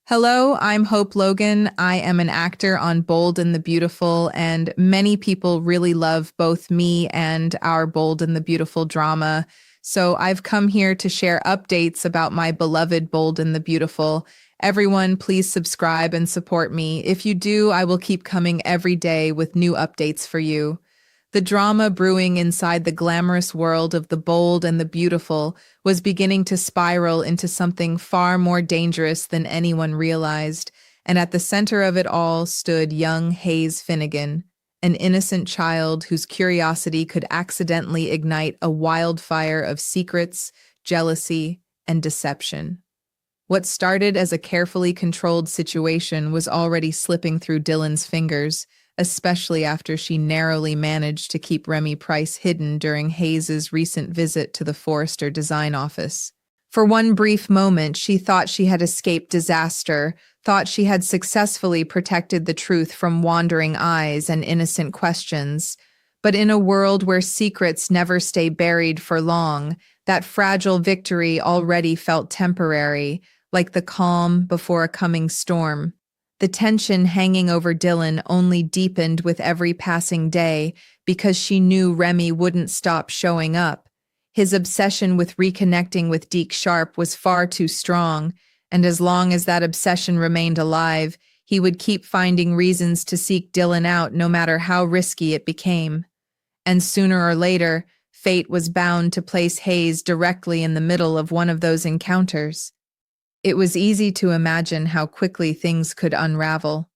Hello, I'm Hope Logan. I am an actor on Bold and the Beautiful, and many people really love both me and our Bold and the Beautiful drama. So I've come here to share updates about my beloved Bold and the Beautiful. Everyone, please subscribe and support me. If you do, I will keep coming every day with new updates for you. The drama brewing inside the glamorous world of the bold and the beautiful was beginning to spiral into something far more dangerous than anyone realized, and at the center of it all stood young Hayes Finnegan, an innocent child whose curiosity could accidentally ignite a wildfire of secrets, jealousy, and deception. What started as a carefully controlled situation was already slipping through Dylan's fingers, especially after she narrowly managed to keep Remy Price hidden during Hayes's recent visit to the Forrester design office. For one brief moment, she thought she had escaped disaster, thought she had successfully protected the truth from wandering eyes and innocent questions. But in a world where secrets never stay buried for long, that fragile victory already felt temporary, like the calm before a coming storm. The tension hanging over Dylan only deepened with every passing day because she knew Remy wouldn't stop showing up. His obsession with reconnecting with Deke Sharp was far too strong, and as long as that obsession remained alive, he would keep finding reasons to seek Dylan out no matter how risky it became. And sooner or later, fate was bound to place Hayes directly in the middle of one of those encounters. It was easy to imagine how quickly things could unravel.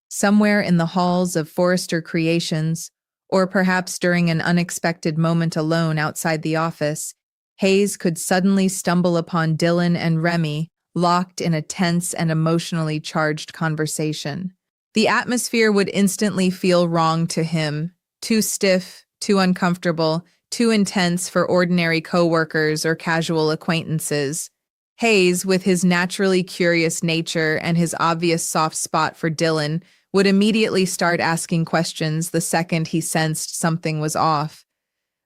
Somewhere in the halls of Forrester Creations, or perhaps during an unexpected moment alone outside the office, Hayes could suddenly stumble upon Dylan and Remy, locked in a tense and emotionally charged conversation. The atmosphere would instantly feel wrong to him, too stiff, too uncomfortable, too intense for ordinary coworkers or casual acquaintances. Hayes, with his naturally curious nature and his obvious soft spot for Dylan, would immediately start asking questions the second he sensed something was off.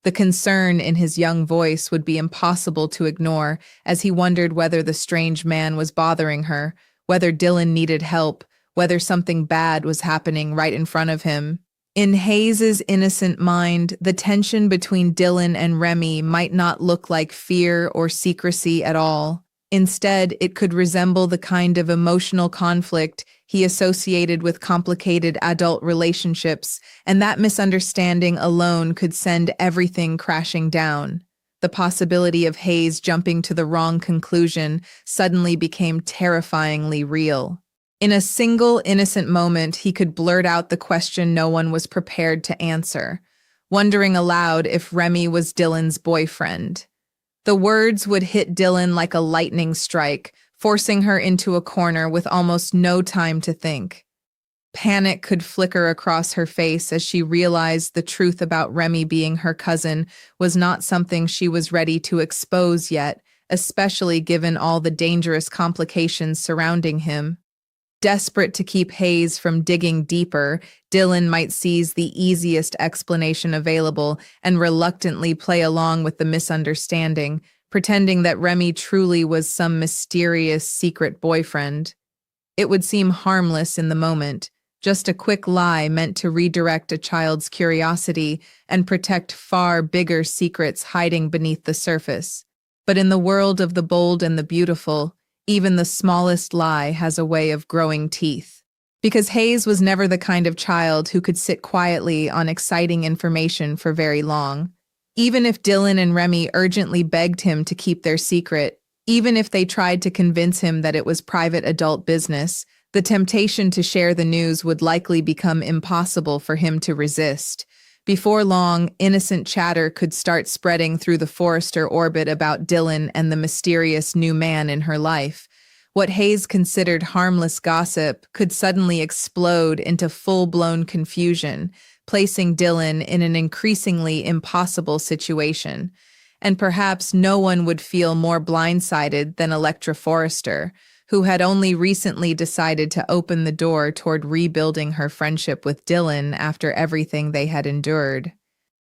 The concern in his young voice would be impossible to ignore as he wondered whether the strange man was bothering her, whether Dylan needed help, whether something bad was happening right in front of him. In Hayes's innocent mind, the tension between Dylan and Remy might not look like fear or secrecy at all. Instead, it could resemble the kind of emotional conflict he associated with complicated adult relationships, and that misunderstanding alone could send everything crashing down. The possibility of Hayes jumping to the wrong conclusion suddenly became terrifyingly real. In a single innocent moment, he could blurt out the question no one was prepared to answer, wondering aloud if Remy was Dylan's boyfriend. The words would hit Dylan like a lightning strike, forcing her into a corner with almost no time to think. Panic could flicker across her face as she realized the truth about Remy being her cousin was not something she was ready to expose yet, especially given all the dangerous complications surrounding him. Desperate to keep Hayes from digging deeper, Dylan might seize the easiest explanation available and reluctantly play along with the misunderstanding, pretending that Remy truly was some mysterious secret boyfriend. It would seem harmless in the moment, just a quick lie meant to redirect a child's curiosity and protect far bigger secrets hiding beneath the surface. But in the world of the bold and the beautiful, even the smallest lie has a way of growing teeth. Because Hayes was never the kind of child who could sit quietly on exciting information for very long. Even if Dylan and Remy urgently begged him to keep their secret, even if they tried to convince him that it was private adult business, the temptation to share the news would likely become impossible for him to resist. Before long, innocent chatter could start spreading through the Forrester orbit about Dylan and the mysterious new man in her life. What Hayes considered harmless gossip could suddenly explode into full-blown confusion, placing Dylan in an increasingly impossible situation. And perhaps no one would feel more blindsided than Electra Forrester, who had only recently decided to open the door toward rebuilding her friendship with Dylan after everything they had endured.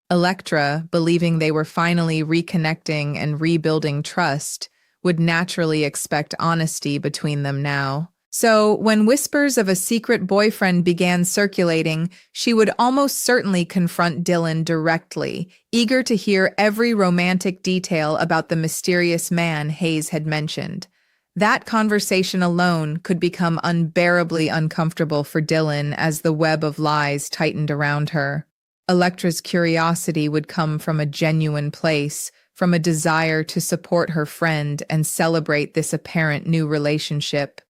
Electra, believing they were finally reconnecting and rebuilding trust, would naturally expect honesty between them now. So, when whispers of a secret boyfriend began circulating, she would almost certainly confront Dylan directly, eager to hear every romantic detail about the mysterious man Hayes had mentioned. That conversation alone could become unbearably uncomfortable for Dylan as the web of lies tightened around her. Electra's curiosity would come from a genuine place, from a desire to support her friend and celebrate this apparent new relationship.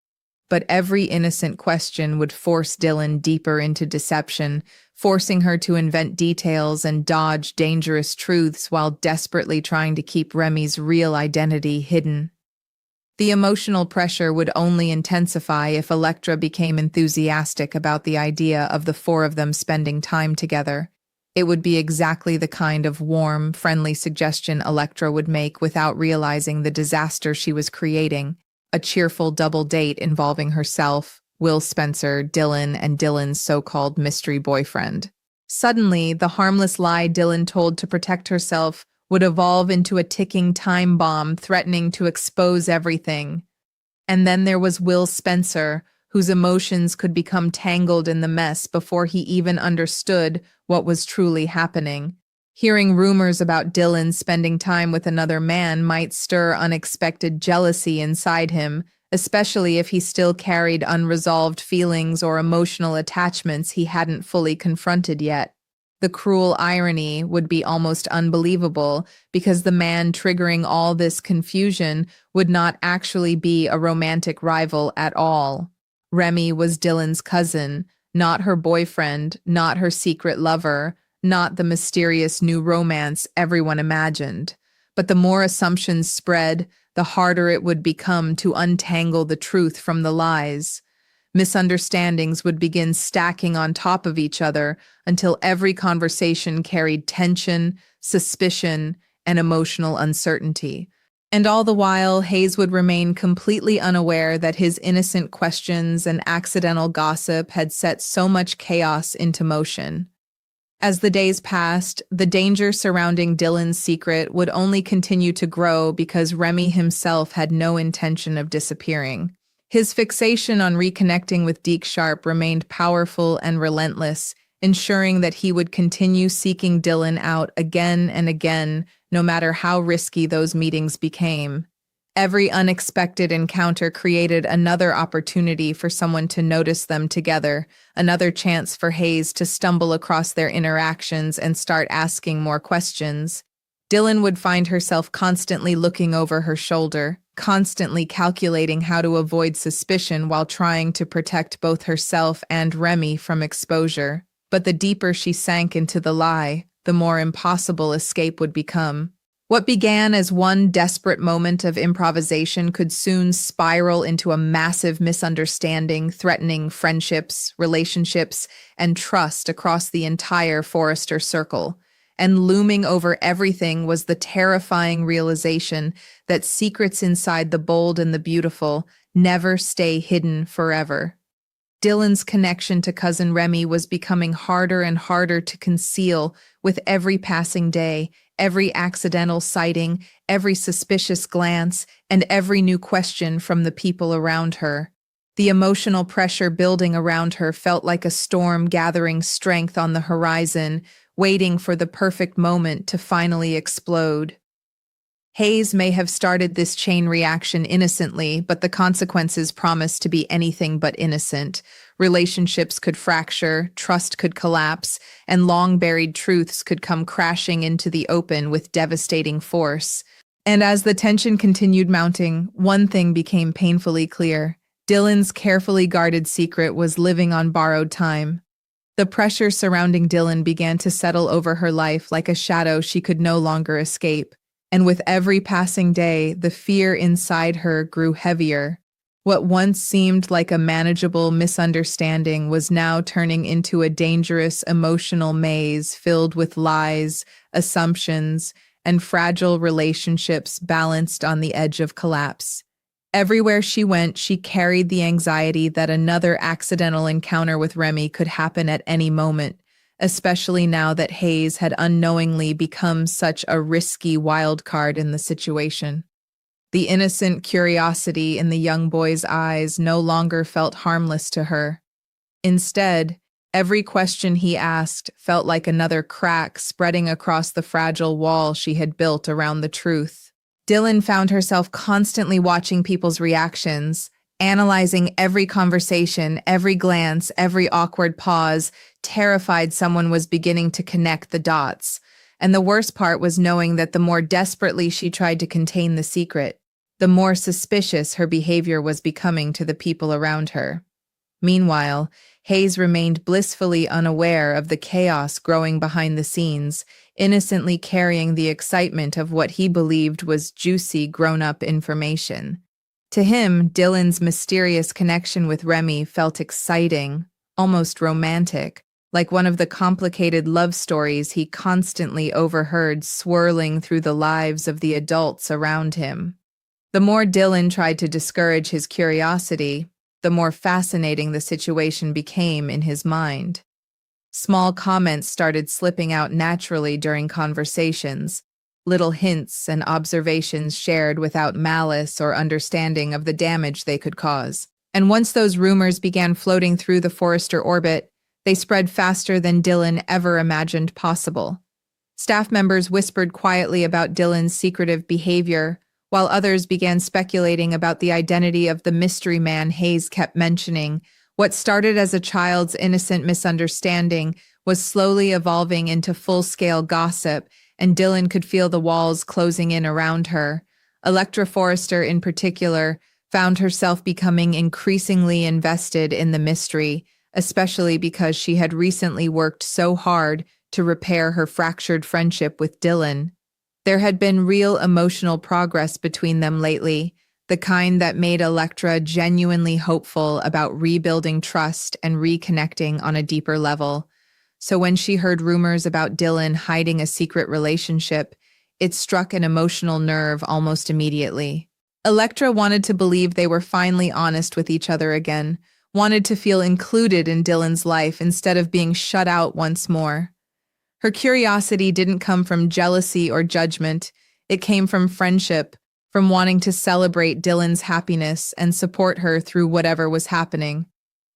But every innocent question would force Dylan deeper into deception, forcing her to invent details and dodge dangerous truths while desperately trying to keep Remy's real identity hidden. The emotional pressure would only intensify if Electra became enthusiastic about the idea of the four of them spending time together. It would be exactly the kind of warm, friendly suggestion Electra would make without realizing the disaster she was creating. A cheerful double date involving herself, Will Spencer, Dylan, and Dylan's so-called mystery boyfriend. Suddenly, the harmless lie Dylan told to protect herself would evolve into a ticking time bomb threatening to expose everything. And then there was Will Spencer, whose emotions could become tangled in the mess before he even understood what was truly happening. Hearing rumors about Dylan spending time with another man might stir unexpected jealousy inside him, especially if he still carried unresolved feelings or emotional attachments he hadn't fully confronted yet. The cruel irony would be almost unbelievable because the man triggering all this confusion would not actually be a romantic rival at all. Remy was Dylan's cousin, not her boyfriend, not her secret lover, not the mysterious new romance everyone imagined. But the more assumptions spread, the harder it would become to untangle the truth from the lies. Misunderstandings would begin stacking on top of each other until every conversation carried tension, suspicion, and emotional uncertainty. And all the while, Hayes would remain completely unaware that his innocent questions and accidental gossip had set so much chaos into motion. As the days passed, the danger surrounding Dylan's secret would only continue to grow because Remy himself had no intention of disappearing. His fixation on reconnecting with Deke Sharp remained powerful and relentless, ensuring that he would continue seeking Dylan out again and again, no matter how risky those meetings became. Every unexpected encounter created another opportunity for someone to notice them together, another chance for Hayes to stumble across their interactions and start asking more questions. Dylan would find herself constantly looking over her shoulder, constantly calculating how to avoid suspicion while trying to protect both herself and Remy from exposure. But the deeper she sank into the lie, the more impossible escape would become. What began as one desperate moment of improvisation could soon spiral into a massive misunderstanding, threatening friendships, relationships, and trust across the entire Forrester circle. And looming over everything was the terrifying realization that secrets inside the bold and the beautiful never stay hidden forever. Dylan's connection to cousin Remy was becoming harder and harder to conceal with every passing day, every accidental sighting, every suspicious glance, and every new question from the people around her. The emotional pressure building around her felt like a storm gathering strength on the horizon, waiting for the perfect moment to finally explode. Hayes may have started this chain reaction innocently, but the consequences promised to be anything but innocent. Relationships could fracture, trust could collapse, and long-buried truths could come crashing into the open with devastating force. And as the tension continued mounting, one thing became painfully clear. Dylan's carefully guarded secret was living on borrowed time. The pressure surrounding Dylan began to settle over her life like a shadow she could no longer escape. And with every passing day, the fear inside her grew heavier. What once seemed like a manageable misunderstanding was now turning into a dangerous emotional maze filled with lies, assumptions, and fragile relationships balanced on the edge of collapse. Everywhere she went, she carried the anxiety that another accidental encounter with Remy could happen at any moment, especially now that Hayes had unknowingly become such a risky wild card in the situation. The innocent curiosity in the young boy's eyes no longer felt harmless to her. Instead, every question he asked felt like another crack spreading across the fragile wall she had built around the truth. Dylan found herself constantly watching people's reactions, analyzing every conversation, every glance, every awkward pause, terrified someone was beginning to connect the dots. And the worst part was knowing that the more desperately she tried to contain the secret, the more suspicious her behavior was becoming to the people around her. Meanwhile, Hayes remained blissfully unaware of the chaos growing behind the scenes, innocently carrying the excitement of what he believed was juicy grown-up information. To him, Dylan's mysterious connection with Remy felt exciting, almost romantic, like one of the complicated love stories he constantly overheard swirling through the lives of the adults around him. The more Dylan tried to discourage his curiosity, the more fascinating the situation became in his mind. Small comments started slipping out naturally during conversations, little hints and observations shared without malice or understanding of the damage they could cause. And once those rumors began floating through the Forrester orbit, they spread faster than Dylan ever imagined possible. Staff members whispered quietly about Dylan's secretive behavior, while others began speculating about the identity of the mystery man Hayes kept mentioning. What started as a child's innocent misunderstanding was slowly evolving into full-scale gossip, and Dylan could feel the walls closing in around her. Electra Forrester, in particular, found herself becoming increasingly invested in the mystery, especially because she had recently worked so hard to repair her fractured friendship with Dylan. There had been real emotional progress between them lately, the kind that made Electra genuinely hopeful about rebuilding trust and reconnecting on a deeper level. So when she heard rumors about Dylan hiding a secret relationship, it struck an emotional nerve almost immediately. Electra wanted to believe they were finally honest with each other again, wanted to feel included in Dylan's life instead of being shut out once more. Her curiosity didn't come from jealousy or judgment. It came from friendship, from wanting to celebrate Dylan's happiness and support her through whatever was happening.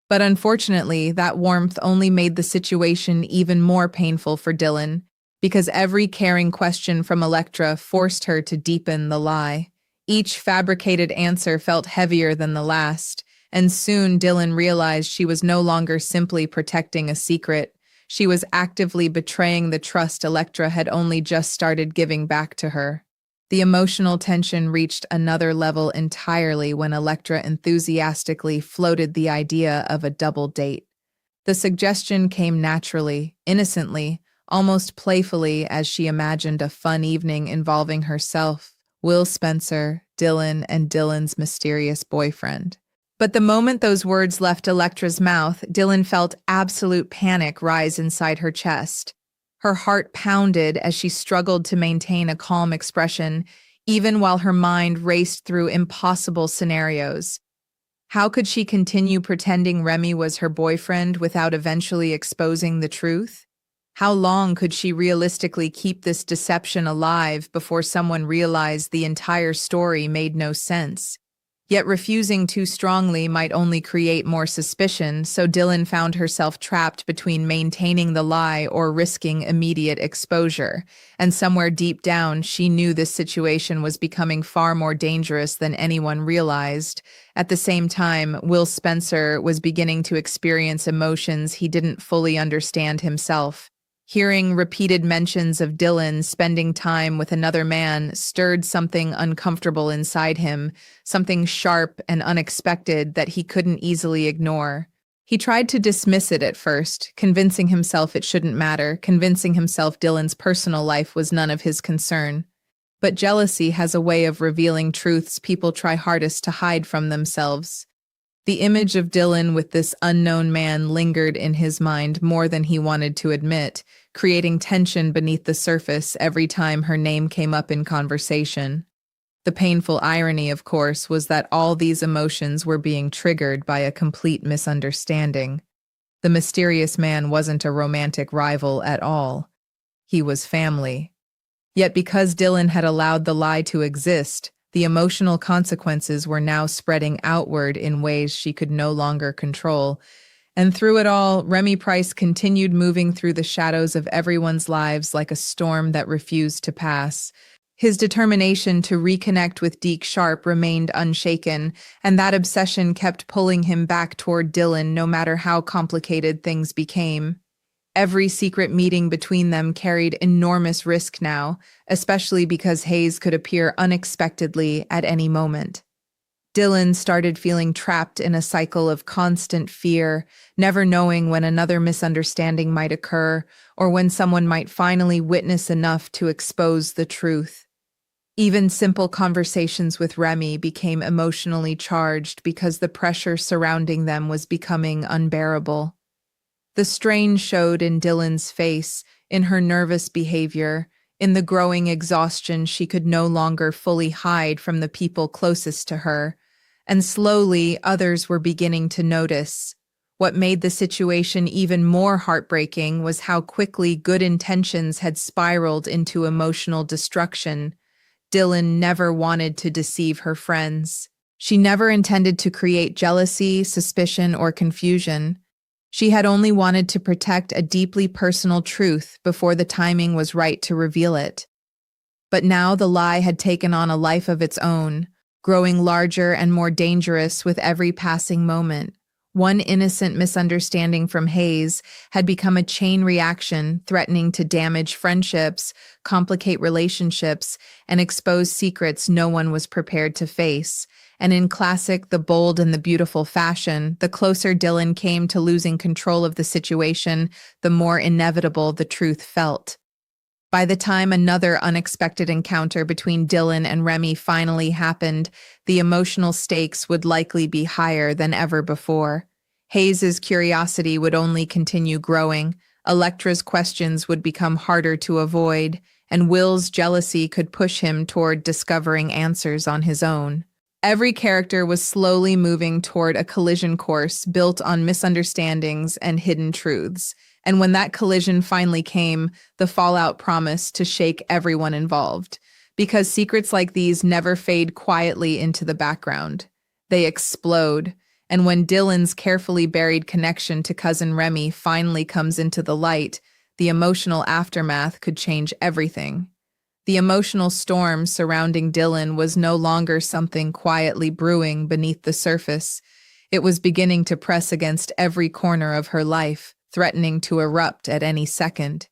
But unfortunately, that warmth only made the situation even more painful for Dylan, because every caring question from Electra forced her to deepen the lie. Each fabricated answer felt heavier than the last, and soon Dylan realized she was no longer simply protecting a secret. She was actively betraying the trust Electra had only just started giving back to her. The emotional tension reached another level entirely when Electra enthusiastically floated the idea of a double date. The suggestion came naturally, innocently, almost playfully as she imagined a fun evening involving herself, Will Spencer, Dylan, and Dylan's mysterious boyfriend. But the moment those words left Electra's mouth, Dylan felt absolute panic rise inside her chest. Her heart pounded as she struggled to maintain a calm expression, even while her mind raced through impossible scenarios. How could she continue pretending Remy was her boyfriend without eventually exposing the truth? How long could she realistically keep this deception alive before someone realized the entire story made no sense? Yet refusing too strongly might only create more suspicion, so Dylan found herself trapped between maintaining the lie or risking immediate exposure. And somewhere deep down, she knew this situation was becoming far more dangerous than anyone realized. At the same time, Will Spencer was beginning to experience emotions he didn't fully understand himself. Hearing repeated mentions of Dylan spending time with another man stirred something uncomfortable inside him, something sharp and unexpected that he couldn't easily ignore. He tried to dismiss it at first, convincing himself it shouldn't matter, convincing himself Dylan's personal life was none of his concern. But jealousy has a way of revealing truths people try hardest to hide from themselves. The image of Dylan with this unknown man lingered in his mind more than he wanted to admit, creating tension beneath the surface every time her name came up in conversation. The painful irony, of course, was that all these emotions were being triggered by a complete misunderstanding. The mysterious man wasn't a romantic rival at all. He was family. Yet because Dylan had allowed the lie to exist, The emotional consequences were now spreading outward in ways she could no longer control. And through it all, Remy Price continued moving through the shadows of everyone's lives like a storm that refused to pass. His determination to reconnect with Deke Sharp remained unshaken, and that obsession kept pulling him back toward Dylan no matter how complicated things became. Every secret meeting between them carried enormous risk now, especially because Hayes could appear unexpectedly at any moment. Dylan started feeling trapped in a cycle of constant fear, never knowing when another misunderstanding might occur or when someone might finally witness enough to expose the truth. Even simple conversations with Remy became emotionally charged because the pressure surrounding them was becoming unbearable. The strain showed in Dylan's face, in her nervous behavior, in the growing exhaustion she could no longer fully hide from the people closest to her, and slowly others were beginning to notice. What made the situation even more heartbreaking was how quickly good intentions had spiraled into emotional destruction. Dylan never wanted to deceive her friends. She never intended to create jealousy, suspicion, or confusion. She had only wanted to protect a deeply personal truth before the timing was right to reveal it. But now the lie had taken on a life of its own, growing larger and more dangerous with every passing moment. One innocent misunderstanding from Hayes had become a chain reaction, threatening to damage friendships, complicate relationships, and expose secrets no one was prepared to face. And in classic The Bold and the Beautiful fashion, the closer Dylan came to losing control of the situation, the more inevitable the truth felt. By the time another unexpected encounter between Dylan and Remy finally happened, the emotional stakes would likely be higher than ever before. Hayes's curiosity would only continue growing, Electra's questions would become harder to avoid, and Will's jealousy could push him toward discovering answers on his own. Every character was slowly moving toward a collision course built on misunderstandings and hidden truths. And when that collision finally came, the fallout promised to shake everyone involved. Because secrets like these never fade quietly into the background. They explode. And when Dylan's carefully buried connection to cousin Remy finally comes into the light, the emotional aftermath could change everything. The emotional storm surrounding Dylan was no longer something quietly brewing beneath the surface. It was beginning to press against every corner of her life, threatening to erupt at any second.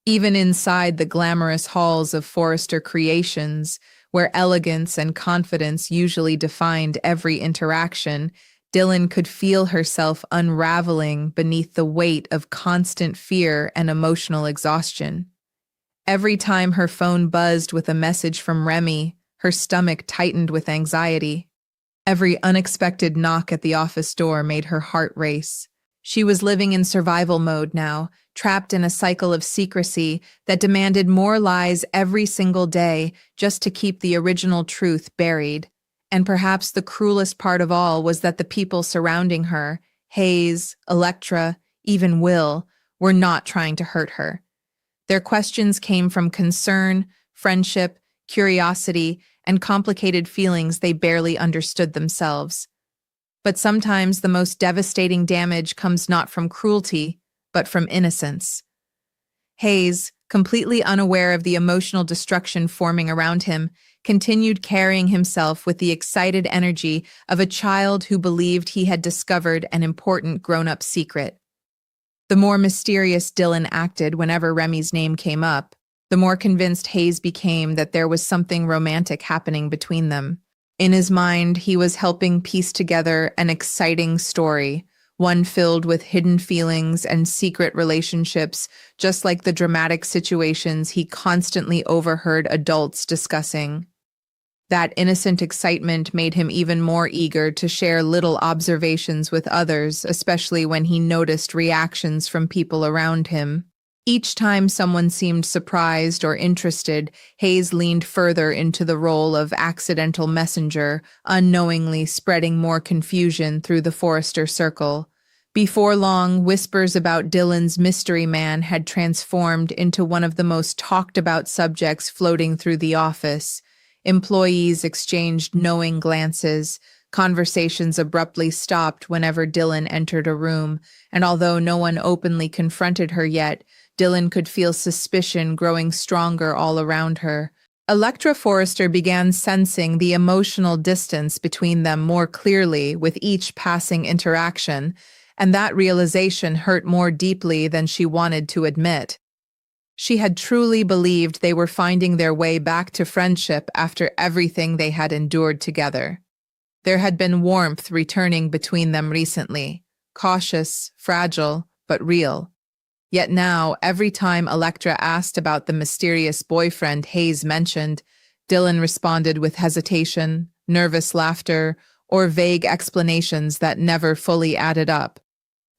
Even inside the glamorous halls of Forrester Creations, where elegance and confidence usually defined every interaction, Dylan could feel herself unraveling beneath the weight of constant fear and emotional exhaustion. Every time her phone buzzed with a message from Remy, her stomach tightened with anxiety. Every unexpected knock at the office door made her heart race. She was living in survival mode now, trapped in a cycle of secrecy that demanded more lies every single day just to keep the original truth buried. And perhaps the cruelest part of all was that the people surrounding her, Hayes, Electra, even Will, were not trying to hurt her. Their questions came from concern, friendship, curiosity, and complicated feelings they barely understood themselves. But sometimes the most devastating damage comes not from cruelty, but from innocence. Hayes, completely unaware of the emotional destruction forming around him, continued carrying himself with the excited energy of a child who believed he had discovered an important grown-up secret. The more mysterious Dylan acted whenever Remy's name came up, the more convinced Hayes became that there was something romantic happening between them. In his mind, he was helping piece together an exciting story, one filled with hidden feelings and secret relationships, just like the dramatic situations he constantly overheard adults discussing. That innocent excitement made him even more eager to share little observations with others, especially when he noticed reactions from people around him. Each time someone seemed surprised or interested, Hayes leaned further into the role of accidental messenger, unknowingly spreading more confusion through the Forrester circle. Before long, whispers about Dylan's mystery man had transformed into one of the most talked about subjects floating through the office. Employees exchanged knowing glances. Conversations abruptly stopped whenever Dylan entered a room, and although no one openly confronted her yet, Dylan could feel suspicion growing stronger all around her. Electra Forrester began sensing the emotional distance between them more clearly with each passing interaction, and that realization hurt more deeply than she wanted to admit. She had truly believed they were finding their way back to friendship after everything they had endured together. There had been warmth returning between them recently, cautious, fragile, but real. Yet now, every time Electra asked about the mysterious boyfriend Hayes mentioned, Dylan responded with hesitation, nervous laughter, or vague explanations that never fully added up.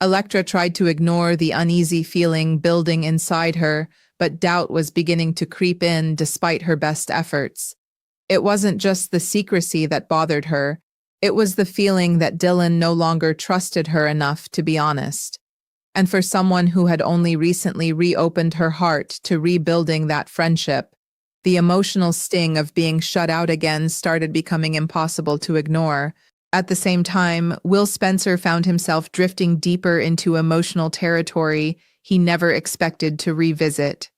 Electra tried to ignore the uneasy feeling building inside her, but doubt was beginning to creep in despite her best efforts. It wasn't just the secrecy that bothered her, it was the feeling that Dylan no longer trusted her enough to be honest. And for someone who had only recently reopened her heart to rebuilding that friendship, the emotional sting of being shut out again started becoming impossible to ignore. At the same time, Will Spencer found himself drifting deeper into emotional territory he never expected to revisit.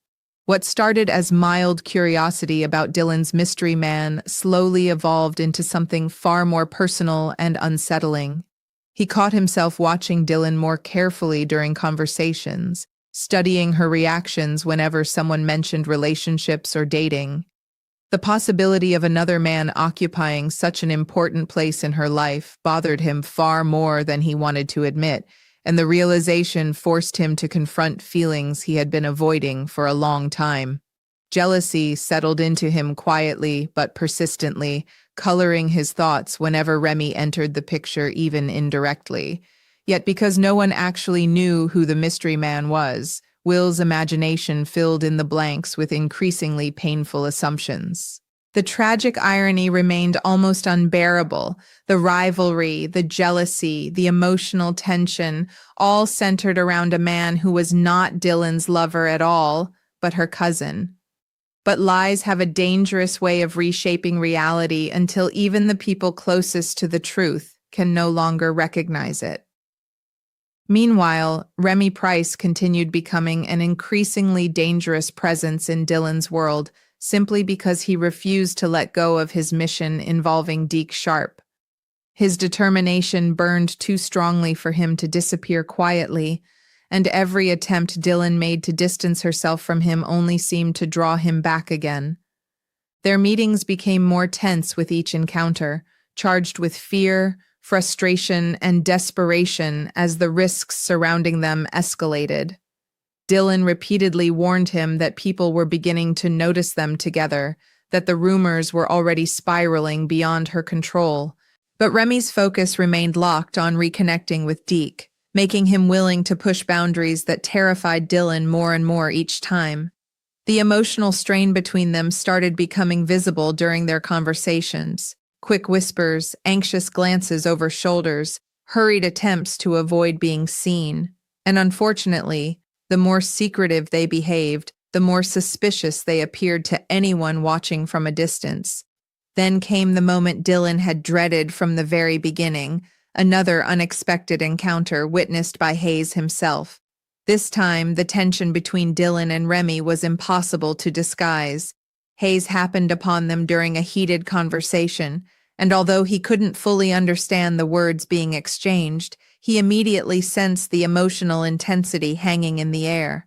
What started as mild curiosity about Dylan's mystery man slowly evolved into something far more personal and unsettling. He caught himself watching Dylan more carefully during conversations, studying her reactions whenever someone mentioned relationships or dating. The possibility of another man occupying such an important place in her life bothered him far more than he wanted to admit, and the realization forced him to confront feelings he had been avoiding for a long time. Jealousy settled into him quietly but persistently, coloring his thoughts whenever Remy entered the picture even indirectly. Yet because no one actually knew who the mystery man was, Will's imagination filled in the blanks with increasingly painful assumptions. The tragic irony remained almost unbearable. The rivalry, the jealousy, the emotional tension, all centered around a man who was not Dylan's lover at all, but her cousin. But lies have a dangerous way of reshaping reality until even the people closest to the truth can no longer recognize it. Meanwhile, Remy Price continued becoming an increasingly dangerous presence in Dylan's world simply because he refused to let go of his mission involving Deke Sharp. His determination burned too strongly for him to disappear quietly, and every attempt Dylan made to distance herself from him only seemed to draw him back again. Their meetings became more tense with each encounter, charged with fear, frustration, and desperation as the risks surrounding them escalated. Dylan repeatedly warned him that people were beginning to notice them together, that the rumors were already spiraling beyond her control. But Remy's focus remained locked on reconnecting with Deke, making him willing to push boundaries that terrified Dylan more and more each time. The emotional strain between them started becoming visible during their conversations. Quick whispers, anxious glances over shoulders, hurried attempts to avoid being seen. And unfortunately, the more secretive they behaved, the more suspicious they appeared to anyone watching from a distance. Then came the moment Dylan had dreaded from the very beginning, another unexpected encounter witnessed by Hayes himself. This time, the tension between Dylan and Remy was impossible to disguise. Hayes happened upon them during a heated conversation, and although he couldn't fully understand the words being exchanged, he immediately sensed the emotional intensity hanging in the air.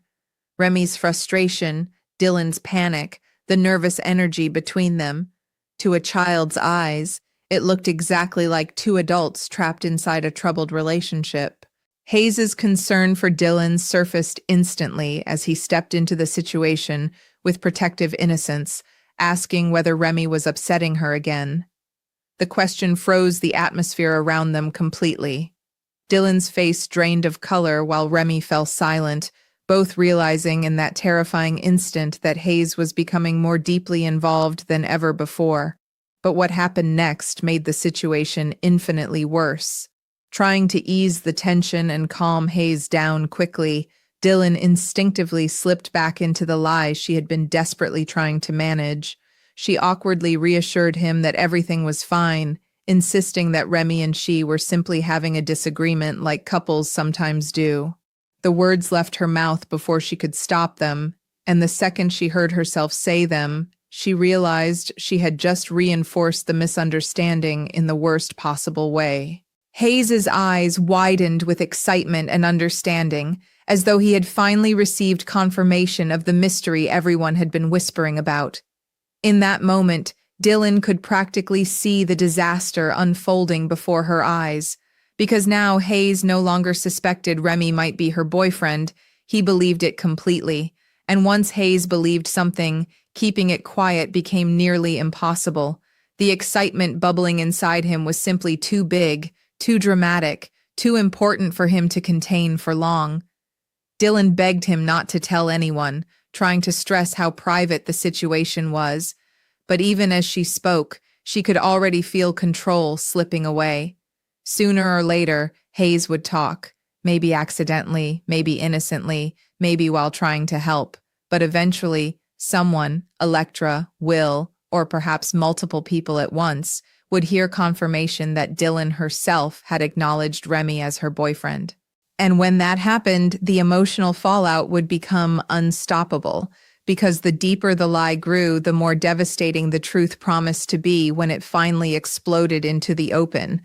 Remy's frustration, Dylan's panic, the nervous energy between them. To a child's eyes, it looked exactly like two adults trapped inside a troubled relationship. Hayes's concern for Dylan surfaced instantly as he stepped into the situation with protective innocence, asking whether Remy was upsetting her again. The question froze the atmosphere around them completely. Dylan's face drained of color while Remy fell silent, both realizing in that terrifying instant that Hayes was becoming more deeply involved than ever before. But what happened next made the situation infinitely worse. Trying to ease the tension and calm Hayes down quickly, Dylan instinctively slipped back into the lie she had been desperately trying to manage. She awkwardly reassured him that everything was fine, insisting that Remy and she were simply having a disagreement like couples sometimes do. The words left her mouth before she could stop them, and the second she heard herself say them, she realized she had just reinforced the misunderstanding in the worst possible way. Hayes's eyes widened with excitement and understanding, as though he had finally received confirmation of the mystery everyone had been whispering about. In that moment, Dylan could practically see the disaster unfolding before her eyes. Because now Hayes no longer suspected Remy might be her boyfriend, he believed it completely. And once Hayes believed something, keeping it quiet became nearly impossible. The excitement bubbling inside him was simply too big, too dramatic, too important for him to contain for long. Dylan begged him not to tell anyone, trying to stress how private the situation was. But even as she spoke, she could already feel control slipping away. Sooner or later, Hayes would talk, maybe accidentally, maybe innocently, maybe while trying to help. But eventually, someone, Electra, Will, or perhaps multiple people at once, would hear confirmation that Dylan herself had acknowledged Remy as her boyfriend. And when that happened, the emotional fallout would become unstoppable, because the deeper the lie grew, the more devastating the truth promised to be when it finally exploded into the open.